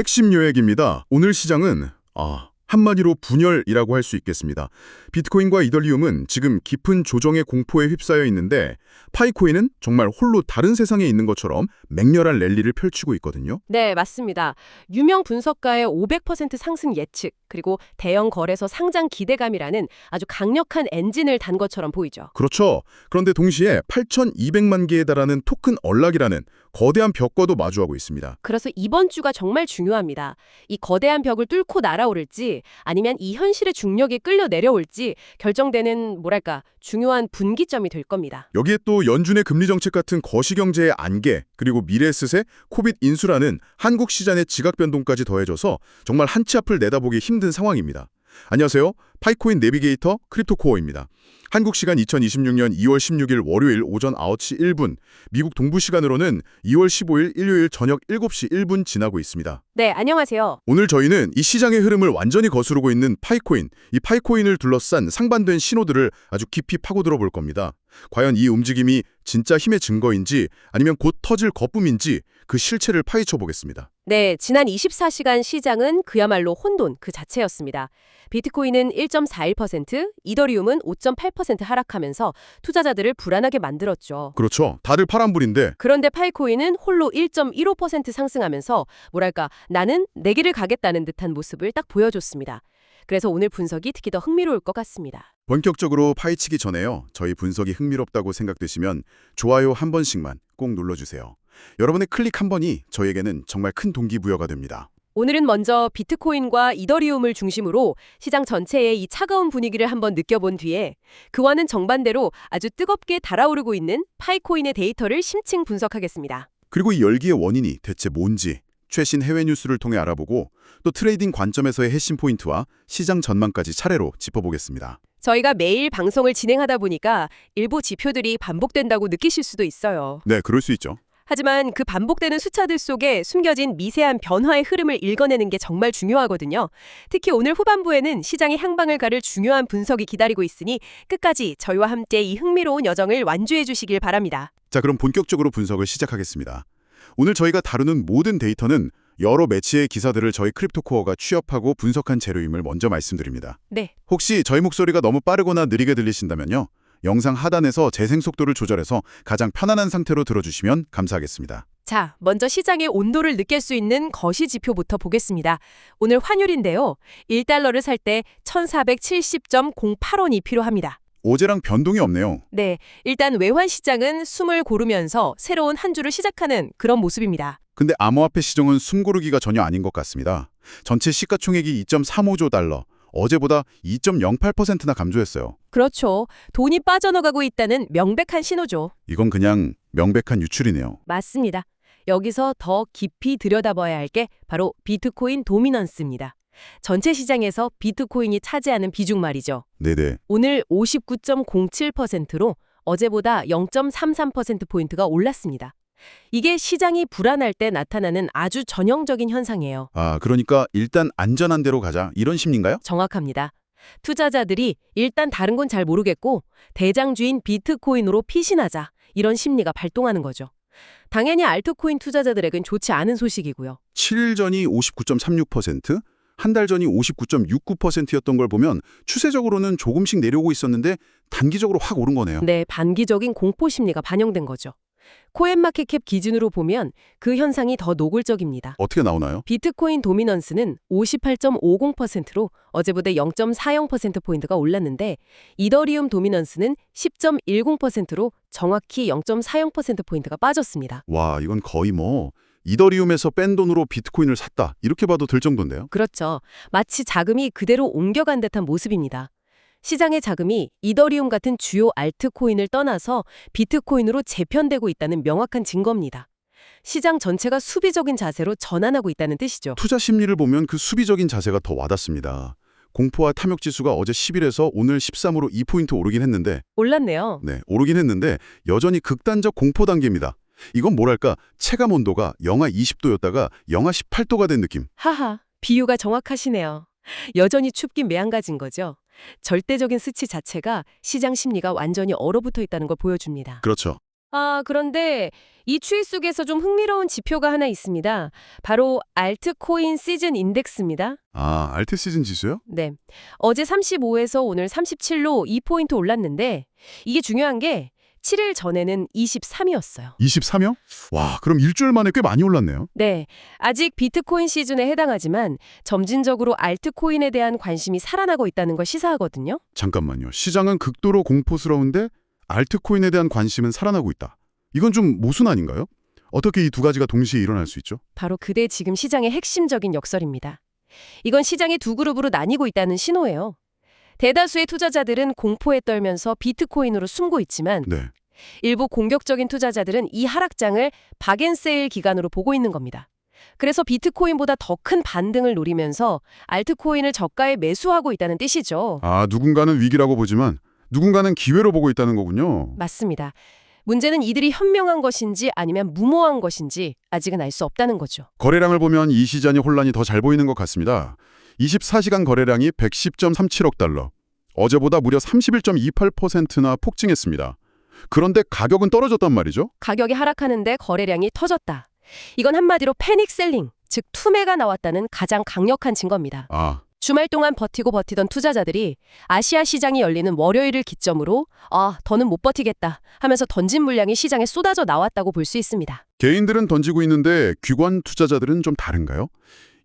핵심 요약입니다. 오늘 시장은 한마디로 분열이라고 할 수 있겠습니다. 비트코인과 이더리움은 지금 깊은 조정의 공포에 휩싸여 있는데 파이코인은 정말 홀로 다른 세상에 있는 것처럼 맹렬한 랠리를 펼치고 있거든요. 네, 맞습니다. 유명 분석가의 500% 상승 예측, 그리고 대형 거래소 상장 기대감이라는 아주 강력한 엔진을 단 것처럼 보이죠. 그렇죠. 그런데 동시에 8,200만 개에 달하는 토큰 언락이라는 거대한 벽과도 마주하고 있습니다. 그래서 이번 주가 정말 중요합니다. 이 거대한 벽을 뚫고 날아오를지 아니면 이 현실의 중력에 끌려 내려올지 결정되는 중요한 분기점이 될 겁니다. 여기에 또 연준의 금리 정책 같은 거시경제의 안개, 그리고 미래 스세, 코빗 인수라는 한국 시장의 지각 변동까지 더해져서 정말 한 치 앞을 내다보기 힘든 상황입니다. 안녕하세요. 파이코인 내비게이터 크립토코어입니다. 한국 시간 2026년 2월 16일 월요일 오전 9시 1분, 미국 동부 시간으로는 2월 15일 일요일 저녁 7시 1분 지나고 있습니다. 네, 안녕하세요. 오늘 저희는 이 시장의 흐름을 완전히 거스르고 있는 파이코인, 이 파이코인을 둘러싼 상반된 신호들을 아주 깊이 파고들어 볼 겁니다. 과연 이 움직임이 진짜 힘의 증거인지 아니면 곧 터질 거품인지 그 실체를 파헤쳐 보겠습니다. 네, 지난 24시간 시장은 그야말로 혼돈 그 자체였습니다. 비트코인은 1.41%, 이더리움은 5.8% 하락하면서 투자자들을 불안하게 만들었죠. 그렇죠. 다들 파란불인데 그런데 파이코인은 홀로 1.15% 상승하면서 나는 내 길을 가겠다는 듯한 모습을 딱 보여줬습니다. 그래서 오늘 분석이 특히 더 흥미로울 것 같습니다. 본격적으로 파헤치기 전에요. 저희 분석이 흥미롭다고 생각되시면 좋아요 한 번씩만 꼭 눌러주세요. 여러분의 클릭 한 번이 저에게는 정말 큰 동기부여가 됩니다. 오늘은 먼저 비트코인과 이더리움을 중심으로 시장 전체의 이 차가운 분위기를 한번 느껴본 뒤에 그와는 정반대로 아주 뜨겁게 달아오르고 있는 파이코인의 데이터를 심층 분석하겠습니다. 그리고 이 열기의 원인이 대체 뭔지 최신 해외 뉴스를 통해 알아보고 또 트레이딩 관점에서의 핵심 포인트와 시장 전망까지 차례로 짚어보겠습니다. 저희가 매일 방송을 진행하다 보니까 일부 지표들이 반복된다고 느끼실 수도 있어요. 네, 그럴 수 있죠. 하지만 그 반복되는 숫자들 속에 숨겨진 미세한 변화의 흐름을 읽어내는 게 정말 중요하거든요. 특히 오늘 후반부에는 시장의 향방을 가를 중요한 분석이 기다리고 있으니 끝까지 저희와 함께 이 흥미로운 여정을 완주해 주시길 바랍니다. 자, 그럼 본격적으로 분석을 시작하겠습니다. 오늘 저희가 다루는 모든 데이터는 여러 매체의 기사들을 저희 크립토코어가 취합하고 분석한 재료임을 먼저 말씀드립니다. 네. 혹시 저희 목소리가 너무 빠르거나 느리게 들리신다면요. 영상 하단에서 재생 속도를 조절해서 가장 편안한 상태로 들어주시면 감사하겠습니다. 자, 먼저 시장의 온도를 느낄 수 있는 거시 지표부터 보겠습니다. 오늘 환율인데요. 1달러를 살 때 1470.08원이 필요합니다. 어제랑 변동이 없네요. 네, 일단 외환 시장은 숨을 고르면서 새로운 한 주를 시작하는 그런 모습입니다. 근데 암호화폐 시정은 숨고르기가 전혀 아닌 것 같습니다. 전체 시가총액이 2.35조 달러, 어제보다 2.08%나 감소했어요. 그렇죠. 돈이 빠져나가고 있다는 명백한 신호죠. 이건 그냥 명백한 유출이네요. 맞습니다. 여기서 더 깊이 들여다봐야 할 게 바로 비트코인 도미넌스입니다. 전체 시장에서 비트코인이 차지하는 비중 말이죠. 네네. 오늘 59.07%로 어제보다 0.33%포인트가 올랐습니다. 이게 시장이 불안할 때 나타나는 아주 전형적인 현상이에요. 그러니까 일단 안전한 데로 가자 이런 심리인가요? 정확합니다. 투자자들이 일단 다른 건 잘 모르겠고 대장주인 비트코인으로 피신하자 이런 심리가 발동하는 거죠. 당연히 알트코인 투자자들에겐 좋지 않은 소식이고요. 7일 전이 59.36%, 한 달 전이 59.69%였던 걸 보면 추세적으로는 조금씩 내려오고 있었는데 단기적으로 확 오른 거네요. 네, 단기적인 공포 심리가 반영된 거죠. 코인마켓캡 기준으로 보면 그 현상이 더 노골적입니다. 어떻게 나오나요? 비트코인 도미넌스는 58.50%로 어제보다 0.40%포인트가 올랐는데 이더리움 도미넌스는 10.10%로 정확히 0.40%포인트가 빠졌습니다. 와, 이건 거의 이더리움에서 뺀 돈으로 비트코인을 샀다 이렇게 봐도 될 정도인데요. 그렇죠. 마치 자금이 그대로 옮겨간 듯한 모습입니다. 시장의 자금이 이더리움 같은 주요 알트코인을 떠나서 비트코인으로 재편되고 있다는 명확한 증거입니다. 시장 전체가 수비적인 자세로 전환하고 있다는 뜻이죠. 투자 심리를 보면 그 수비적인 자세가 더 와닿습니다. 공포와 탐욕 지수가 어제 10일에서 오늘 13으로 2포인트 오르긴 했는데 올랐네요. 네, 오르긴 했는데 여전히 극단적 공포 단계입니다. 이건 뭐랄까 체감 온도가 영하 20도였다가 영하 18도가 된 느낌. 하하, 비유가 정확하시네요. 여전히 춥긴 매한가지인 거죠. 절대적인 수치 자체가 시장 심리가 완전히 얼어붙어 있다는 걸 보여줍니다. 그렇죠. 그런데 이 추이 속에서 좀 흥미로운 지표가 하나 있습니다. 바로 알트코인 시즌 인덱스입니다. 아, 알트 시즌 지수요? 네. 어제 35에서 오늘 37로 2포인트 올랐는데 이게 중요한 게 7일 전에는 23이었어요. 23요? 와, 그럼 일주일 만에 꽤 많이 올랐네요. 네. 아직 비트코인 시즌에 해당하지만 점진적으로 알트코인에 대한 관심이 살아나고 있다는 걸 시사하거든요. 잠깐만요. 시장은 극도로 공포스러운데 알트코인에 대한 관심은 살아나고 있다. 이건 좀 모순 아닌가요? 어떻게 이 두 가지가 동시에 일어날 수 있죠? 바로 그게 지금 시장의 핵심적인 역설입니다. 이건 시장이 두 그룹으로 나뉘고 있다는 신호예요. 대다수의 투자자들은 공포에 떨면서 비트코인으로 숨고 있지만 네. 일부 공격적인 투자자들은 이 하락장을 박앤세일 기간으로 보고 있는 겁니다. 그래서 비트코인보다 더 큰 반등을 노리면서 알트코인을 저가에 매수하고 있다는 뜻이죠. 아, 누군가는 위기라고 보지만 누군가는 기회로 보고 있다는 거군요. 맞습니다. 문제는 이들이 현명한 것인지 아니면 무모한 것인지 아직은 알 수 없다는 거죠. 거래량을 보면 이 시장의 혼란이 더 잘 보이는 것 같습니다. 24시간 거래량이 110.37억 달러. 어제보다 무려 31.28%나 폭증했습니다. 그런데 가격은 떨어졌단 말이죠? 가격이 하락하는데 거래량이 터졌다. 이건 한마디로 패닉 셀링, 즉 투매가 나왔다는 가장 강력한 증거입니다. 아, 주말 동안 버티고 버티던 투자자들이 아시아 시장이 열리는 월요일을 기점으로 더는 못 버티겠다 하면서 던진 물량이 시장에 쏟아져 나왔다고 볼 수 있습니다. 개인들은 던지고 있는데 기관 투자자들은 좀 다른가요?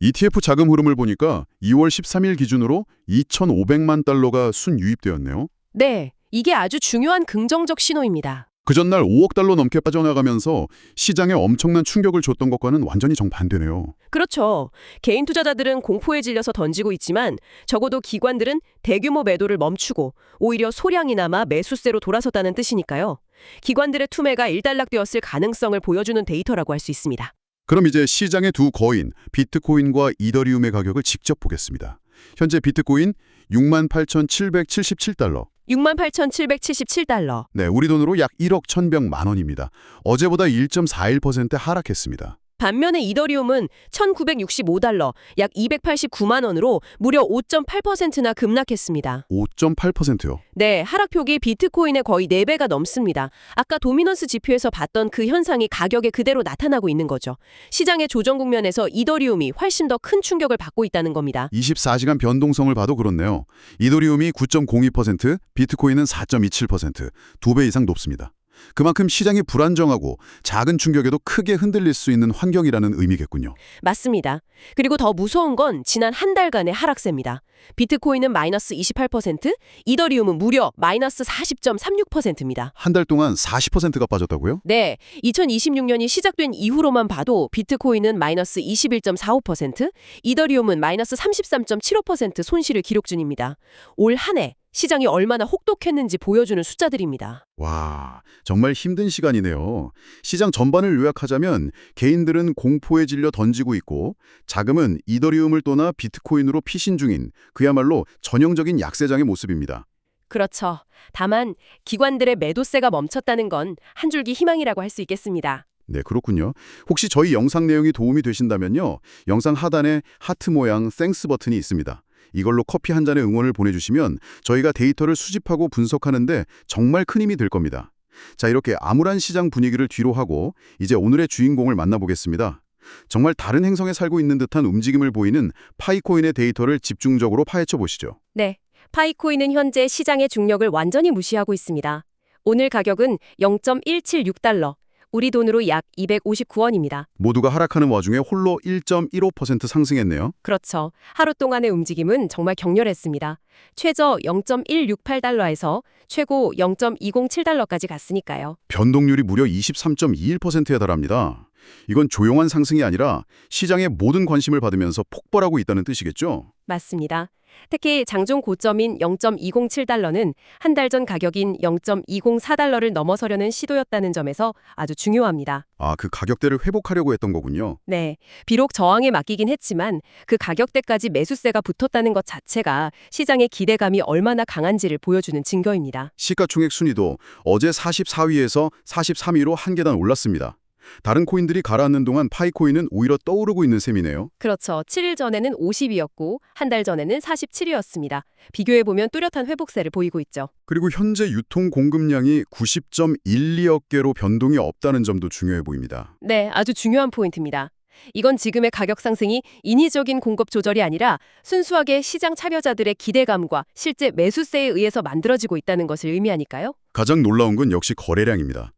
ETF 자금 흐름을 보니까 2월 13일 기준으로 2,500만 달러가 순유입되었네요. 네, 이게 아주 중요한 긍정적 신호입니다. 그 전날 5억 달러 넘게 빠져나가면서 시장에 엄청난 충격을 줬던 것과는 완전히 정반대네요. 그렇죠. 개인 투자자들은 공포에 질려서 던지고 있지만 적어도 기관들은 대규모 매도를 멈추고 오히려 소량이나마 매수세로 돌아섰다는 뜻이니까요. 기관들의 투매가 일단락되었을 가능성을 보여주는 데이터라고 할 수 있습니다. 그럼 이제 시장의 두 거인, 비트코인과 이더리움의 가격을 직접 보겠습니다. 현재 비트코인 68,777달러. 68,777달러. 네, 우리 돈으로 약 1억 1,100만 원입니다. 어제보다 1.41% 하락했습니다. 반면에 이더리움은 1,965달러, 약 289만 원으로 무려 5.8%나 급락했습니다. 5.8%요. 네, 하락폭이 비트코인의 거의 4배가 넘습니다. 아까 도미넌스 지표에서 봤던 그 현상이 가격에 그대로 나타나고 있는 거죠. 시장의 조정 국면에서 이더리움이 훨씬 더 큰 충격을 받고 있다는 겁니다. 24시간 변동성을 봐도 그렇네요. 이더리움이 9.02%, 비트코인은 4.27%, 2배 이상 높습니다. 그만큼 시장이 불안정하고 작은 충격에도 크게 흔들릴 수 있는 환경이라는 의미겠군요. 맞습니다. 그리고 더 무서운 건 지난 한 달간의 하락세입니다. 비트코인은 마이너스 28%, 이더리움은 무려 마이너스 40.36%입니다. 한 달 동안 40%가 빠졌다고요? 네, 2026년이 시작된 이후로만 봐도 비트코인은 마이너스 21.45%, 이더리움은 마이너스 33.75% 손실을 기록 중입니다. 올 한 해 시장이 얼마나 혹독했는지 보여주는 숫자들입니다. 와, 정말 힘든 시간이네요. 시장 전반을 요약하자면 개인들은 공포에 질려 던지고 있고 자금은 이더리움을 떠나 비트코인으로 피신 중인 그야말로 전형적인 약세장의 모습입니다. 그렇죠. 다만 기관들의 매도세가 멈췄다는 건 한 줄기 희망이라고 할 수 있겠습니다. 네, 그렇군요. 혹시 저희 영상 내용이 도움이 되신다면요. 영상 하단에 하트 모양 땡스 버튼이 있습니다. 이걸로 커피 한 잔의 응원을 보내주시면 저희가 데이터를 수집하고 분석하는데 정말 큰 힘이 될 겁니다. 자, 이렇게 암울한 시장 분위기를 뒤로 하고 이제 오늘의 주인공을 만나보겠습니다. 정말 다른 행성에 살고 있는 듯한 움직임을 보이는 파이코인의 데이터를 집중적으로 파헤쳐 보시죠. 네, 파이코인은 현재 시장의 중력을 완전히 무시하고 있습니다. 오늘 가격은 0.176달러, 우리 돈으로 약 259원입니다. 모두가 하락하는 와중에 홀로 1.15% 상승했네요. 그렇죠. 하루 동안의 움직임은 정말 격렬했습니다. 최저 0.168달러에서 최고 0.207달러까지 갔으니까요. 변동률이 무려 23.21%에 달합니다. 이건 조용한 상승이 아니라 시장의 모든 관심을 받으면서 폭발하고 있다는 뜻이겠죠? 맞습니다. 특히 장중 고점인 0.207달러는 한 달 전 가격인 0.204달러를 넘어서려는 시도였다는 점에서 아주 중요합니다. 아, 그 가격대를 회복하려고 했던 거군요. 네, 비록 저항에 맡기긴 했지만 그 가격대까지 매수세가 붙었다는 것 자체가 시장의 기대감이 얼마나 강한지를 보여주는 증거입니다. 시가총액 순위도 어제 44위에서 43위로 한 계단 올랐습니다. 다른 코인들이 가라앉는 동안 파이코인은 오히려 떠오르고 있는 셈이네요. 그렇죠. 7일 전에는 50이었고 한 달 전에는 47이었습니다. 비교해보면 뚜렷한 회복세를 보이고 있죠. 그리고 현재 유통 공급량이 90.12억 개로 변동이 없다는 점도 중요해 보입니다. 네, 아주 중요한 포인트입니다. 이건 지금의 가격 상승이 인위적인 공급 조절이 아니라 순수하게 시장 참여자들의 기대감과 실제 매수세에 의해서 만들어지고 있다는 것을 의미하니까요. 가장 놀라운 건 역시 거래량입니다.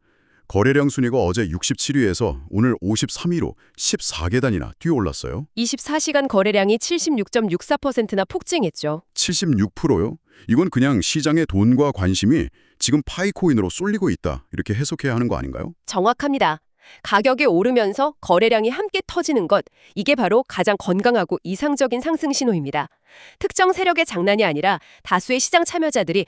거래량 순위가 어제 67위에서 오늘 53위로 14계단이나 뛰어올랐어요. 24시간 거래량이 76.64%나 폭증했죠. 76%요? 이건 그냥 시장의 돈과 관심이 지금 파이코인으로 쏠리고 있다, 이렇게 해석해야 하는 거 아닌가요? 정확합니다. 가격이 오르면서 거래량이 함께 터지는 것, 이게 바로 가장 건강하고 이상적인 상승 신호입니다. 특정 세력의 장난이 아니라 다수의 시장 참여자들이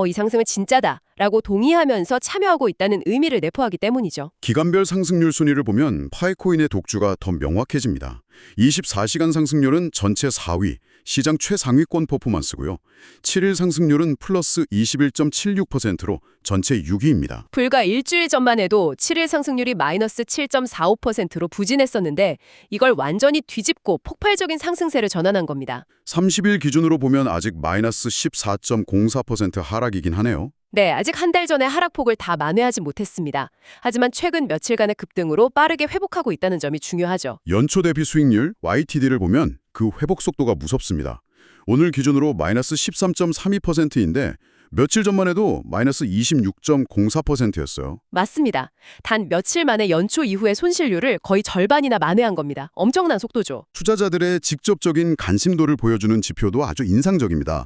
이 상승은 진짜다 라고 동의하면서 참여하고 있다는 의미를 내포하기 때문이죠. 기간별 상승률 순위를 보면 파이코인의 독주가 더 명확해집니다. 24시간 상승률은 전체 4위, 시장 최상위권 퍼포먼스고요. 7일 상승률은 플러스 21.76%로 전체 6위입니다. 불과 일주일 전만 해도 7일 상승률이 마이너스 7.45%로 부진했었는데 이걸 완전히 뒤집고 폭발적인 상승세를 전환한 겁니다. 30일 기준으로 보면 아직 마이너스 14.04% 하락이긴 하네요. 네, 아직 한 달 전의 하락폭을 다 만회하지 못했습니다. 하지만 최근 며칠간의 급등으로 빠르게 회복하고 있다는 점이 중요하죠. 연초 대비 수익률 YTD를 보면 그 회복 속도가 무섭습니다. 오늘 기준으로 마이너스 13.32%인데 며칠 전만 해도 마이너스 26.04%였어요. 맞습니다. 단 며칠 만에 연초 이후의 손실률을 거의 절반이나 만회한 겁니다. 엄청난 속도죠. 투자자들의 직접적인 관심도를 보여주는 지표도 아주 인상적입니다.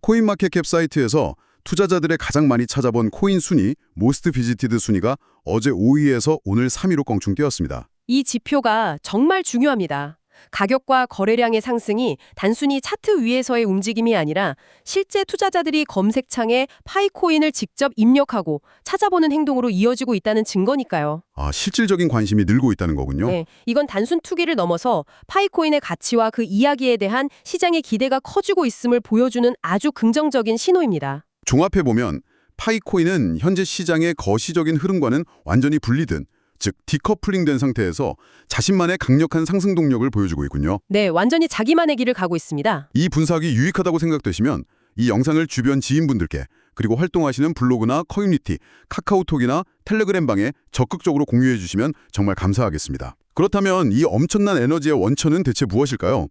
코인마켓캡 사이트에서 투자자들의 가장 많이 찾아본 코인 순위, 모스트 비지티드 순위가 어제 5위에서 오늘 3위로 껑충 뛰었습니다. 이 지표가 정말 중요합니다. 가격과 거래량의 상승이 단순히 차트 위에서의 움직임이 아니라 실제 투자자들이 검색창에 파이코인을 직접 입력하고 찾아보는 행동으로 이어지고 있다는 증거니까요. 실질적인 관심이 늘고 있다는 거군요. 네, 이건 단순 투기를 넘어서 파이코인의 가치와 그 이야기에 대한 시장의 기대가 커지고 있음을 보여주는 아주 긍정적인 신호입니다. 종합해보면 파이코인은 현재 시장의 거시적인 흐름과는 완전히 분리된, 즉 디커플링된 상태에서 자신만의 강력한 상승 동력을 보여주고 있군요. 네, 완전히 자기만의 길을 가고 있습니다. 이 분석이 유익하다고 생각되시면 이 영상을 주변 지인분들께, 그리고 활동하시는 블로그나 커뮤니티, 카카오톡이나 텔레그램 방에 적극적으로 공유해 주시면 정말 감사하겠습니다. 그렇다면 이 엄청난 에너지의 원천은 대체 무엇일까요?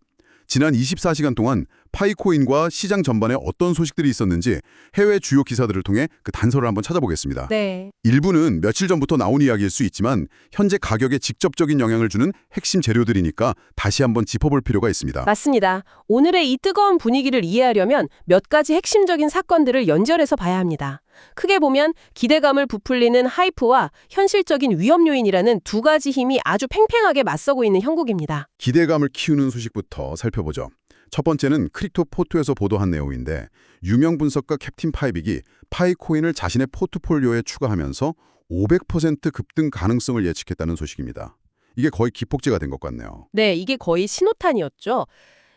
지난 24시간 동안 파이코인과 시장 전반에 어떤 소식들이 있었는지 해외 주요 기사들을 통해 그 단서를 한번 찾아보겠습니다. 네. 일부는 며칠 전부터 나온 이야기일 수 있지만 현재 가격에 직접적인 영향을 주는 핵심 재료들이니까 다시 한번 짚어볼 필요가 있습니다. 맞습니다. 오늘의 이 뜨거운 분위기를 이해하려면 몇 가지 핵심적인 사건들을 연결해서 봐야 합니다. 크게 보면 기대감을 부풀리는 하이프와 현실적인 위험 요인이라는 두 가지 힘이 아주 팽팽하게 맞서고 있는 형국입니다. 기대감을 키우는 소식부터 살펴보죠. 첫 번째는 크립토포트에서 보도한 내용인데 유명 분석가 캡틴 파이빅이 파이코인을 자신의 포트폴리오에 추가하면서 500% 급등 가능성을 예측했다는 소식입니다. 이게 거의 기폭제가 된 것 같네요. 네, 이게 거의 신호탄이었죠.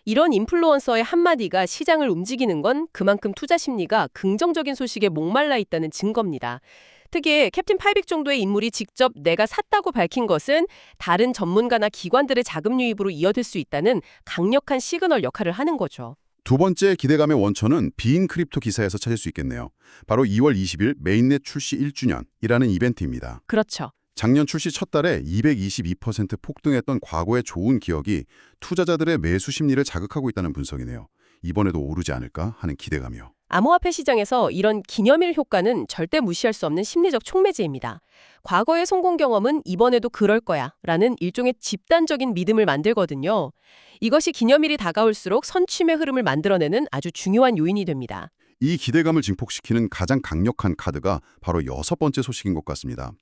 이런 인플루언서의 한마디가 시장을 움직이는 건 그만큼 투자 심리가 긍정적인 소식에 목말라 있다는 증거입니다. 특히 캡틴 파이빅 정도의 인물이 직접 내가 샀다고 밝힌 것은 다른 전문가나 기관들의 자금 유입으로 이어질 수 있다는 강력한 시그널 역할을 하는 거죠. 두 번째 기대감의 원천은 비인 크립토 기사에서 찾을 수 있겠네요. 바로 2월 20일 메인넷 출시 1주년이라는 이벤트입니다. 그렇죠. 작년 출시 첫 달에 222% 폭등했던 과거의 좋은 기억이 투자자들의 매수 심리를 자극하고 있다는 분석이네요. 이번에도 오르지 않을까 하는 기대감이요. 암호화폐 시장에서 이런 기념일 효과는 절대 무시할 수 없는 심리적 촉매제입니다. 과거의 성공 경험은 이번에도 그럴 거야 라는 일종의 집단적인 믿음을 만들거든요. 이것이 기념일이 다가올수록 선취의 흐름을 만들어내는 아주 중요한 요인이 됩니다. 이 기대감을 증폭시키는 가장 강력한 카드가 바로 여섯 번째 소식인 것 같습니다.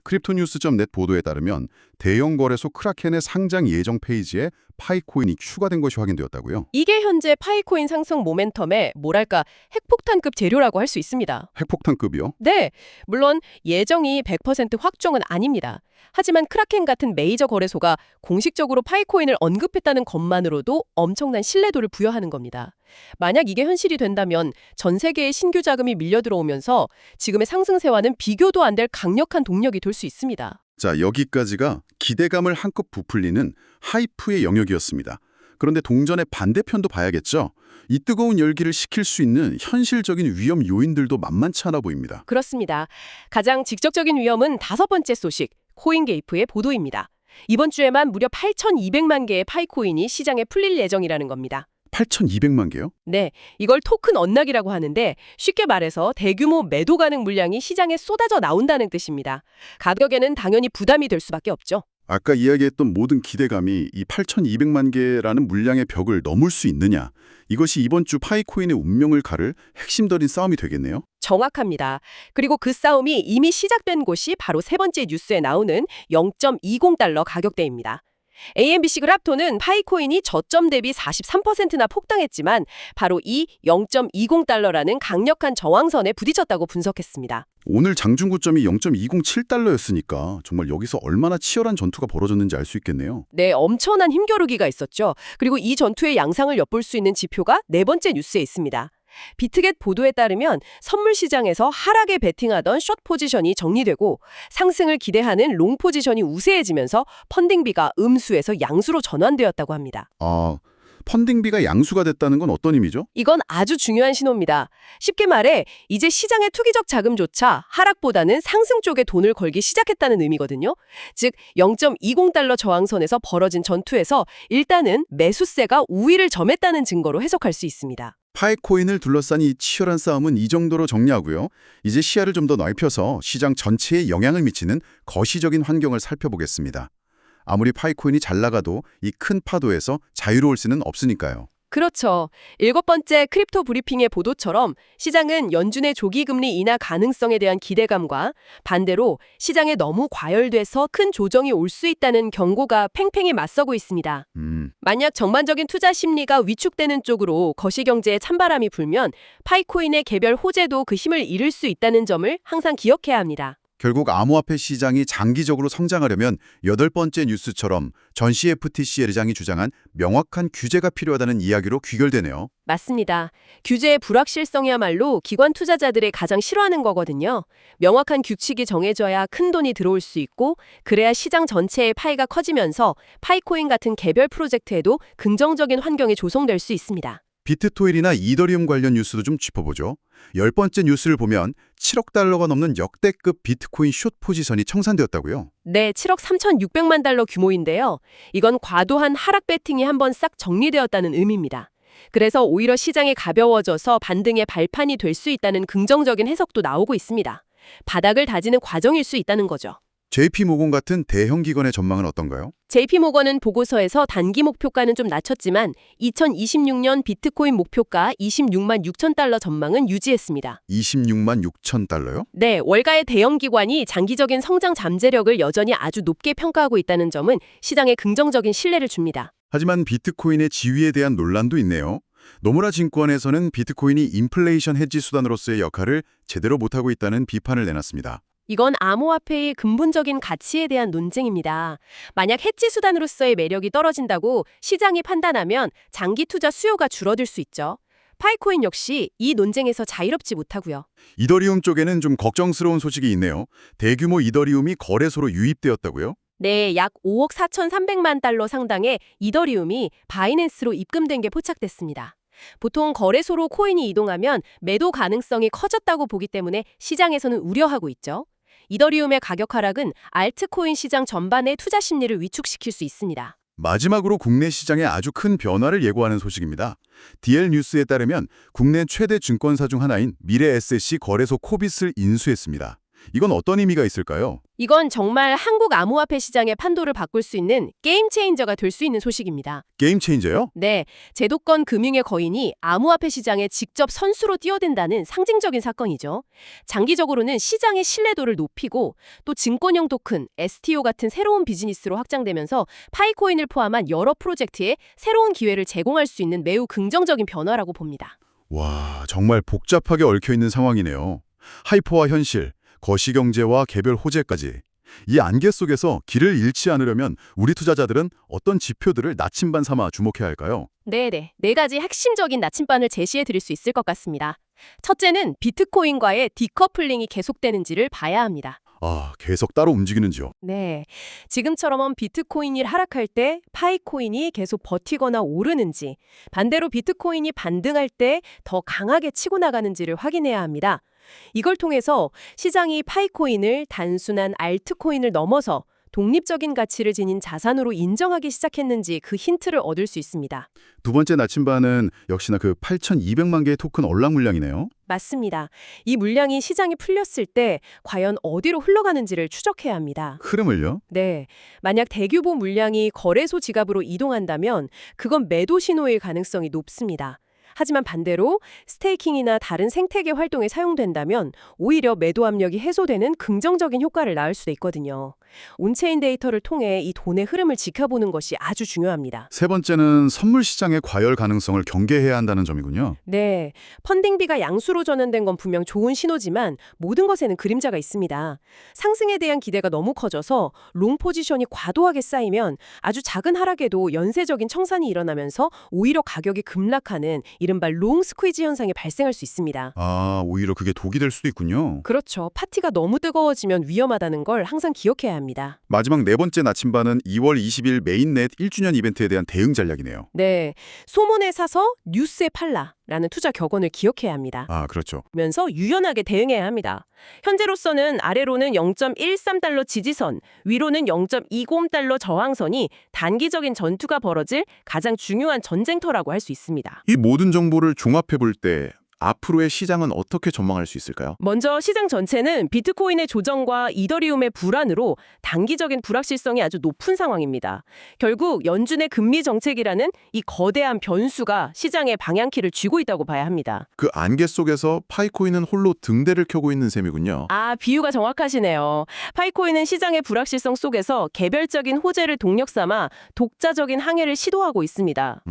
크립토뉴스.net 보도에 따르면 대형 거래소 크라켄의 상장 예정 페이지에 파이코인이 추가된 것이 확인되었다고요? 이게 현재 파이코인 상승 모멘텀의 뭐랄까 핵폭탄급 재료라고 할 수 있습니다. 핵폭탄급이요? 네, 물론 예정이 100% 확정은 아닙니다. 하지만 크라켄 같은 메이저 거래소가 공식적으로 파이코인을 언급했다는 것만으로도 엄청난 신뢰도를 부여하는 겁니다. 만약 이게 현실이 된다면 전 세계의 신규 자금이 밀려 들어오면서 지금의 상승세와는 비교도 안 될 강력한 동력이 될 수 있습니다. 자, 여기까지가 기대감을 한껏 부풀리는 하이프의 영역이었습니다. 그런데 동전의 반대편도 봐야겠죠? 이 뜨거운 열기를 식힐 수 있는 현실적인 위험 요인들도 만만치 않아 보입니다. 그렇습니다. 가장 직접적인 위험은 다섯 번째 소식, 코인게이프의 보도입니다. 이번 주에만 무려 8,200만 개의 파이코인이 시장에 풀릴 예정이라는 겁니다. 8,200만 개요? 네, 이걸 토큰 언락이라고 하는데 쉽게 말해서 대규모 매도 가능 물량이 시장에 쏟아져 나온다는 뜻입니다. 가격에는 당연히 부담이 될 수밖에 없죠. 아까 이야기했던 모든 기대감이 이 8,200만 개라는 물량의 벽을 넘을 수 있느냐, 이것이 이번 주 파이코인의 운명을 가를 핵심적인 싸움이 되겠네요. 정확합니다. 그리고 그 싸움이 이미 시작된 곳이 바로 세 번째 뉴스에 나오는 0.20달러 가격대입니다. AMBC 그랍톤은 파이코인이 저점 대비 43%나 폭등했지만 바로 이 0.20달러라는 강력한 저항선에 부딪혔다고 분석했습니다. 오늘 장중고점이 0.207달러였으니까 정말 여기서 얼마나 치열한 전투가 벌어졌는지 알 수 있겠네요. 네, 엄청난 힘겨루기가 있었죠. 그리고 이 전투의 양상을 엿볼 수 있는 지표가 네 번째 뉴스에 있습니다. 비트겟 보도에 따르면 선물 시장에서 하락에 베팅하던 숏 포지션이 정리되고 상승을 기대하는 롱 포지션이 우세해지면서 펀딩비가 음수에서 양수로 전환되었다고 합니다. 아, 펀딩비가 양수가 됐다는 건 어떤 의미죠? 이건 아주 중요한 신호입니다. 쉽게 말해 이제 시장의 투기적 자금조차 하락보다는 상승 쪽에 돈을 걸기 시작했다는 의미거든요. 즉 0.20달러 저항선에서 벌어진 전투에서 일단은 매수세가 우위를 점했다는 증거로 해석할 수 있습니다. 파이코인을 둘러싼 이 치열한 싸움은 이 정도로 정리하고요. 이제 시야를 좀 더 넓혀서 시장 전체에 영향을 미치는 거시적인 환경을 살펴보겠습니다. 아무리 파이코인이 잘 나가도 이 큰 파도에서 자유로울 수는 없으니까요. 그렇죠. 일곱 번째 크립토 브리핑의 보도처럼 시장은 연준의 조기 금리 인하 가능성에 대한 기대감과 반대로 시장에 너무 과열돼서 큰 조정이 올 수 있다는 경고가 팽팽히 맞서고 있습니다. 만약 전반적인 투자 심리가 위축되는 쪽으로 거시경제에 찬바람이 불면 파이코인의 개별 호재도 그 힘을 잃을 수 있다는 점을 항상 기억해야 합니다. 결국 암호화폐 시장이 장기적으로 성장하려면 여덟 번째 뉴스처럼 전 CFTC 의장이 주장한 명확한 규제가 필요하다는 이야기로 귀결되네요. 맞습니다. 규제의 불확실성이야말로 기관 투자자들이 가장 싫어하는 거거든요. 명확한 규칙이 정해져야 큰 돈이 들어올 수 있고 그래야 시장 전체의 파이가 커지면서 파이코인 같은 개별 프로젝트에도 긍정적인 환경이 조성될 수 있습니다. 비트토일이나 이더리움 관련 뉴스도 좀 짚어보죠. 열 번째 뉴스를 보면 7억 달러가 넘는 역대급 비트코인 숏 포지션이 청산되었다고요? 네, 7억 3,600만 달러 규모인데요. 이건 과도한 하락 배팅이 한번 싹 정리되었다는 의미입니다. 그래서 오히려 시장이 가벼워져서 반등의 발판이 될 수 있다는 긍정적인 해석도 나오고 있습니다. 바닥을 다지는 과정일 수 있다는 거죠. JP모건 같은 대형 기관의 전망은 어떤가요? JP모건은 보고서에서 단기 목표가는 좀 낮췄지만 2026년 비트코인 목표가 26만 6천 달러 전망은 유지했습니다. 26만 6천 달러요? 네, 월가의 대형 기관이 장기적인 성장 잠재력을 여전히 아주 높게 평가하고 있다는 점은 시장에 긍정적인 신뢰를 줍니다. 하지만 비트코인의 지위에 대한 논란도 있네요. 노무라 증권에서는 비트코인이 인플레이션 헤지 수단으로서의 역할을 제대로 못하고 있다는 비판을 내놨습니다. 이건 암호화폐의 근본적인 가치에 대한 논쟁입니다. 만약 해지 수단으로서의 매력이 떨어진다고 시장이 판단하면 장기 투자 수요가 줄어들 수 있죠. 파이코인 역시 이 논쟁에서 자유롭지 못하고요. 이더리움 쪽에는 좀 걱정스러운 소식이 있네요. 대규모 이더리움이 거래소로 유입되었다고요? 네, 약 5억 4,300만 달러 상당의 이더리움이 바이낸스로 입금된 게 포착됐습니다. 보통 거래소로 코인이 이동하면 매도 가능성이 커졌다고 보기 때문에 시장에서는 우려하고 있죠. 이더리움의 가격 하락은 알트코인 시장 전반의 투자 심리를 위축시킬 수 있습니다. 마지막으로 국내 시장에 아주 큰 변화를 예고하는 소식입니다. DL 뉴스에 따르면 국내 최대 증권사 중 하나인 미래에셋이 거래소 코빗을 인수했습니다. 이건 어떤 의미가 있을까요? 이건 정말 한국 암호화폐 시장의 판도를 바꿀 수 있는 게임 체인저가 될 수 있는 소식입니다. 게임 체인저요? 네, 제도권 금융의 거인이 암호화폐 시장에 직접 선수로 뛰어든다는 상징적인 사건이죠. 장기적으로는 시장의 신뢰도를 높이고 또 증권형 토큰, STO 같은 새로운 비즈니스로 확장되면서 파이코인을 포함한 여러 프로젝트에 새로운 기회를 제공할 수 있는 매우 긍정적인 변화라고 봅니다. 와, 정말 복잡하게 얽혀있는 상황이네요. 하이퍼와 현실, 거시경제와 개별 호재까지. 이 안개 속에서 길을 잃지 않으려면 우리 투자자들은 어떤 지표들을 나침반 삼아 주목해야 할까요? 네 가지 핵심적인 나침반을 제시해 드릴 수 있을 것 같습니다. 첫째는 비트코인과의 디커플링이 계속되는지를 봐야 합니다. 아, 계속 따로 움직이는지요? 네. 지금처럼 비트코인이 하락할 때 파이코인이 계속 버티거나 오르는지, 반대로 비트코인이 반등할 때 더 강하게 치고 나가는지를 확인해야 합니다. 이걸 통해서 시장이 파이코인을 단순한 알트코인을 넘어서 독립적인 가치를 지닌 자산으로 인정하기 시작했는지 그 힌트를 얻을 수 있습니다. 두 번째 나침반은 역시나 그 8,200만 개의 토큰 얼락 물량이네요. 맞습니다. 이 물량이 시장에 풀렸을 때 과연 어디로 흘러가는지를 추적해야 합니다. 흐름을요? 네. 만약 대규모 물량이 거래소 지갑으로 이동한다면 그건 매도 신호일 가능성이 높습니다. 하지만 반대로 스테이킹이나 다른 생태계 활동에 사용된다면 오히려 매도 압력이 해소되는 긍정적인 효과를 낳을 수도 있거든요. 온체인 데이터를 통해 이 돈의 흐름을 지켜보는 것이 아주 중요합니다. 세 번째는 선물 시장의 과열 가능성을 경계해야 한다는 점이군요. 네, 펀딩비가 양수로 전환된 건 분명 좋은 신호지만 모든 것에는 그림자가 있습니다. 상승에 대한 기대가 너무 커져서 롱 포지션이 과도하게 쌓이면 아주 작은 하락에도 연쇄적인 청산이 일어나면서 오히려 가격이 급락하는 이른바 롱 스퀴즈 현상이 발생할 수 있습니다. 아, 오히려 그게 독이 될 수도 있군요. 그렇죠. 파티가 너무 뜨거워지면 위험하다는 걸 항상 기억해야 합니다. 마지막 네 번째 나침반은 2월 20일 메인넷 1주년 이벤트에 대한 대응 전략이네요. 네, 소문에 사서 뉴스에 팔라라는 투자 격언을 기억해야 합니다. 아, 그렇죠. 면서 유연하게 대응해야 합니다. 현재로서는 아래로는 0.13달러 지지선, 위로는 0.20달러 저항선이 단기적인 전투가 벌어질 가장 중요한 전쟁터라고 할 수 있습니다. 이 모든 정보를 종합해 볼 때 앞으로의 시장은 어떻게 전망할 수 있을까요? 먼저 시장 전체는 비트코인의 조정과 이더리움의 불안으로 단기적인 불확실성이 아주 높은 상황입니다. 결국 연준의 금리 정책이라는 이 거대한 변수가 시장의 방향키를 쥐고 있다고 봐야 합니다. 그 안개 속에서 파이코인은 홀로 등대를 켜고 있는 셈이군요. 아, 비유가 정확하시네요. 파이코인은 시장의 불확실성 속에서 개별적인 호재를 동력 삼아 독자적인 항해를 시도하고 있습니다.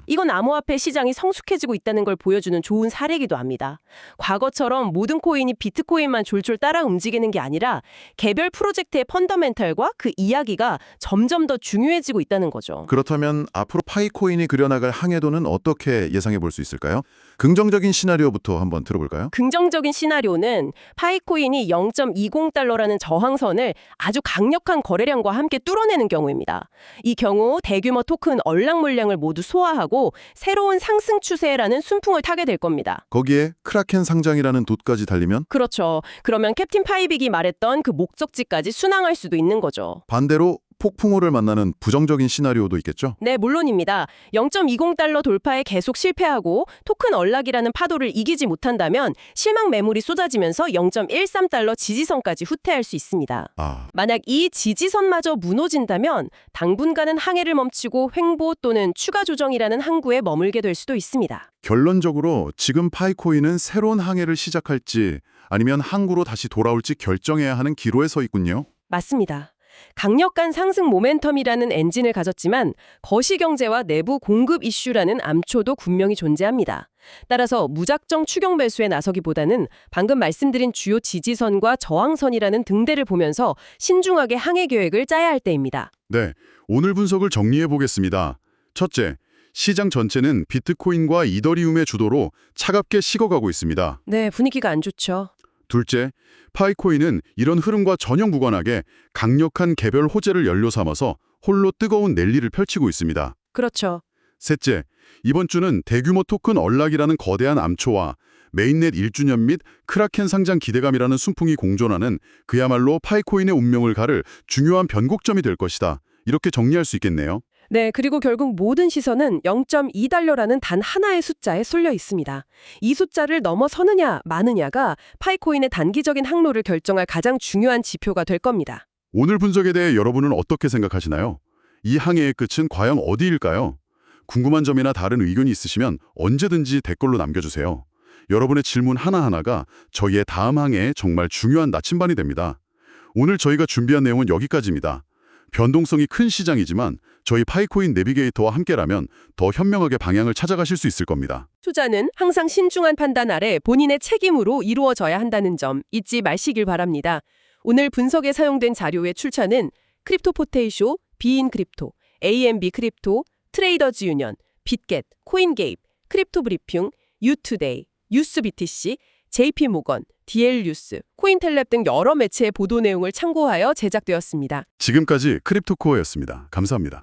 이건 암호화폐 시장이 성숙해지고 있다는 걸 보여주는 좋은 사례이기도 합니다. 과거처럼 모든 코인이 비트코인만 졸졸 따라 움직이는 게 아니라 개별 프로젝트의 펀더멘털과 그 이야기가 점점 더 중요해지고 있다는 거죠. 그렇다면 앞으로 파이코인이 그려나갈 항해도는 어떻게 예상해 볼 수 있을까요? 긍정적인 시나리오부터 한번 들어볼까요? 긍정적인 시나리오는 파이코인이 0.20달러라는 저항선을 아주 강력한 거래량과 함께 뚫어내는 경우입니다. 이 경우 대규모 토큰 얼락 물량을 모두 소화하고 새로운 상승 추세라는 순풍을 타게 될 겁니다. 거기에 크라켄 상장이라는 돛까지 달리면 그렇죠. 그러면 캡틴 파이빅이 말했던 그 목적지까지 순항할 수도 있는 거죠. 반대로 폭풍우를 만나는 부정적인 시나리오도 있겠죠? 네, 물론입니다. 0.20달러 돌파에 계속 실패하고 토큰 얼락이라는 파도를 이기지 못한다면 실망 매물이 쏟아지면서 0.13달러 지지선까지 후퇴할 수 있습니다. 만약 이 지지선마저 무너진다면 당분간은 항해를 멈추고 횡보 또는 추가 조정이라는 항구에 머물게 될 수도 있습니다. 결론적으로 지금 파이코인은 새로운 항해를 시작할지 아니면 항구로 다시 돌아올지 결정해야 하는 기로에 서 있군요. 맞습니다. 강력한 상승 모멘텀이라는 엔진을 가졌지만 거시경제와 내부 공급 이슈라는 암초도 분명히 존재합니다. 따라서 무작정 추격 매수에 나서기보다는 방금 말씀드린 주요 지지선과 저항선이라는 등대를 보면서 신중하게 항해 계획을 짜야 할 때입니다. 네, 오늘 분석을 정리해 보겠습니다. 첫째, 시장 전체는 비트코인과 이더리움의 주도로 차갑게 식어가고 있습니다. 네, 분위기가 안 좋죠. 둘째, 파이코인은 이런 흐름과 전혀 무관하게 강력한 개별 호재를 연료 삼아서 홀로 뜨거운 랠리를 펼치고 있습니다. 그렇죠. 셋째, 이번 주는 대규모 토큰 얼락이라는 거대한 암초와 메인넷 1주년 및 크라켄 상장 기대감이라는 순풍이 공존하는 그야말로 파이코인의 운명을 가를 중요한 변곡점이 될 것이다. 이렇게 정리할 수 있겠네요. 네, 그리고 결국 모든 시선은 0.2달러라는 단 하나의 숫자에 쏠려 있습니다. 이 숫자를 넘어서느냐 마느냐가 파이코인의 단기적인 항로를 결정할 가장 중요한 지표가 될 겁니다. 오늘 분석에 대해 여러분은 어떻게 생각하시나요? 이 항해의 끝은 과연 어디일까요? 궁금한 점이나 다른 의견이 있으시면 언제든지 댓글로 남겨주세요. 여러분의 질문 하나하나가 저희의 다음 항해에 정말 중요한 나침반이 됩니다. 오늘 저희가 준비한 내용은 여기까지입니다. 변동성이 큰 시장이지만 저희 파이코인 내비게이터와 함께라면 더 현명하게 방향을 찾아가실 수 있을 겁니다. 투자는 항상 신중한 판단 아래 본인의 책임으로 이루어져야 한다는 점 잊지 마시길 바랍니다. 오늘 분석에 사용된 자료의 출처는 크립토포테이쇼, 비인크립토, AMB 크립토, 트레이더즈 유니언, 빗겟, 코인게입, 크립토 브리핑, 유투데이, 뉴스BTC, JP모건, DL뉴스, 코인텔랩 등 여러 매체의 보도 내용을 참고하여 제작되었습니다. 지금까지 크립토코어였습니다. 감사합니다.